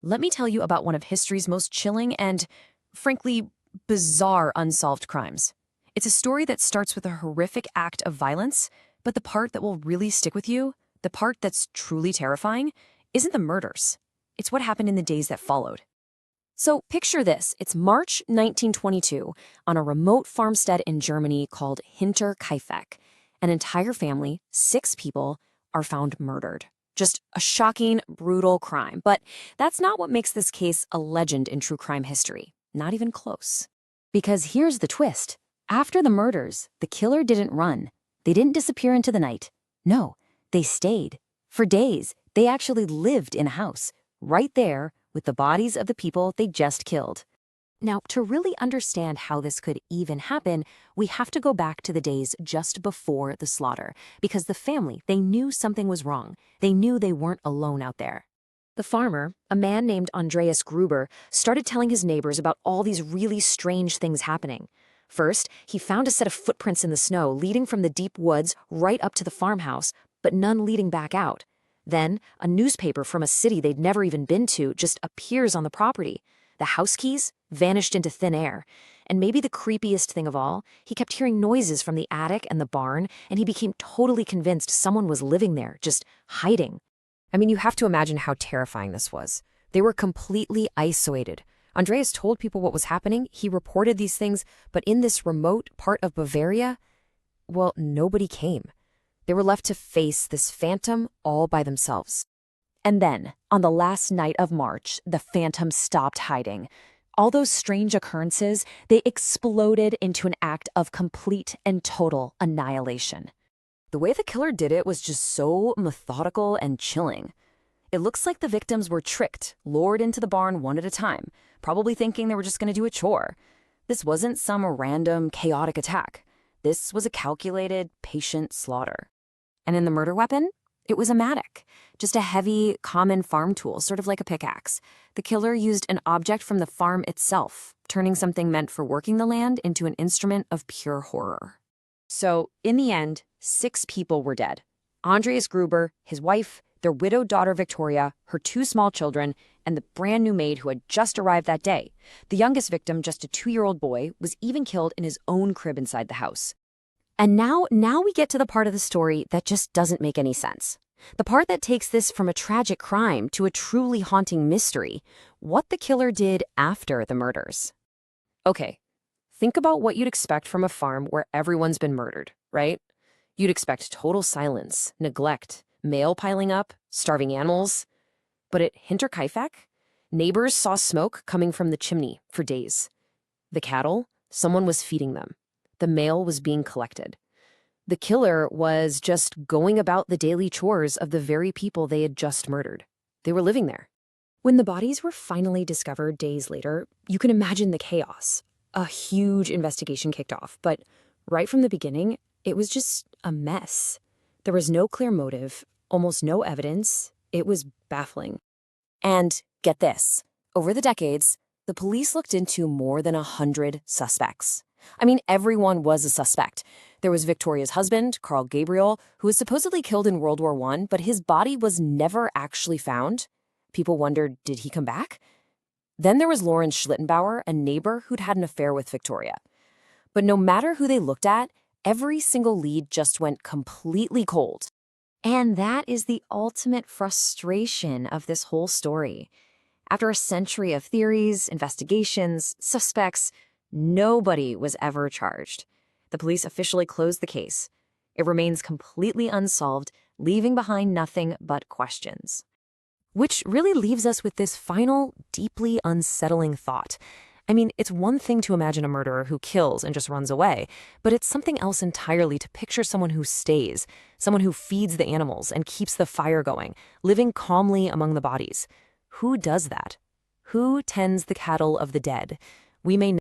Let me tell you about one of history's most chilling and, frankly, bizarre unsolved crimes. It's a story that starts with a horrific act of violence, but the part that will really stick with you, the part that's truly terrifying, isn't the murders. It's what happened in the days that followed. So picture this. It's March 1922 on a remote farmstead in Germany called Hinterkaifeck. An entire family, 6 people, are found murdered. Just a shocking, brutal crime. But that's not what makes this case a legend in true crime history. Not even close. Because here's the twist. After the murders, the killer didn't run. They didn't disappear into the night. No, they stayed. For days, they actually lived in a house, right there with the bodies of the people they just killed. Now, to really understand how this could even happen, we have to go back to the days just before the slaughter, because the family, they knew something was wrong. They knew they weren't alone out there. The farmer, a man named Andreas Gruber, started telling his neighbors about all these really strange things happening. First, he found a set of footprints in the snow leading from the deep woods right up to the farmhouse, but none leading back out. Then, a newspaper from a city they'd never even been to just appears on the property. The house keys vanished into thin air. And maybe the creepiest thing of all, he kept hearing noises from the attic and the barn, and he became totally convinced someone was living there, just hiding. I mean, you have to imagine how terrifying this was. They were completely isolated. Andreas told people what was happening, he reported these things, but in this remote part of Bavaria, well, nobody came. They were left to face this phantom all by themselves. And then, on the last night of March, the phantom stopped hiding. All those strange occurrences, they exploded into an act of complete and total annihilation. The way the killer did it was just so methodical and chilling. It looks like the victims were tricked, lured into the barn one at a time, probably thinking they were just going to do a chore. This wasn't some random, chaotic attack. This was a calculated, patient slaughter. And in the murder weapon, it was a mattock, just a heavy, common farm tool, sort of like a pickaxe. The killer used an object from the farm itself, turning something meant for working the land into an instrument of pure horror. So, in the end, 6 people were dead. Andreas Gruber, his wife, their widowed daughter Victoria, her 2 small children, and the brand new maid who had just arrived that day. The youngest victim, just a 2-year-old boy, was even killed in his own crib inside the house. And now we get to the part of the story that just doesn't make any sense. The part that takes this from a tragic crime to a truly haunting mystery. What the killer did after the murders. Okay, think about what you'd expect from a farm where everyone's been murdered, right? You'd expect total silence, neglect, mail piling up, starving animals. But at Hinterkaifeck, neighbors saw smoke coming from the chimney for days. The cattle, someone was feeding them. The mail was being collected. The killer was just going about the daily chores of the very people they had just murdered. They were living there. When the bodies were finally discovered days later, you can imagine the chaos. A huge investigation kicked off, but right from the beginning, it was just a mess. There was no clear motive, almost no evidence. It was baffling. And get this, over the decades, the police looked into more than 100 suspects. I mean, everyone was a suspect. There was Victoria's husband, Carl Gabriel, who was supposedly killed in World War I, but his body was never actually found. People wondered, did he come back? Then there was Lauren Schlittenbauer, a neighbor who'd had an affair with Victoria. But no matter who they looked at, every single lead just went completely cold. And that is the ultimate frustration of this whole story. After a century of theories, investigations, suspects, nobody was ever charged. The police officially closed the case. It remains completely unsolved, leaving behind nothing but questions. Which really leaves us with this final, deeply unsettling thought. I mean, it's one thing to imagine a murderer who kills and just runs away, but it's something else entirely to picture someone who stays, someone who feeds the animals and keeps the fire going, living calmly among the bodies. Who does that? Who tends the cattle of the dead? We may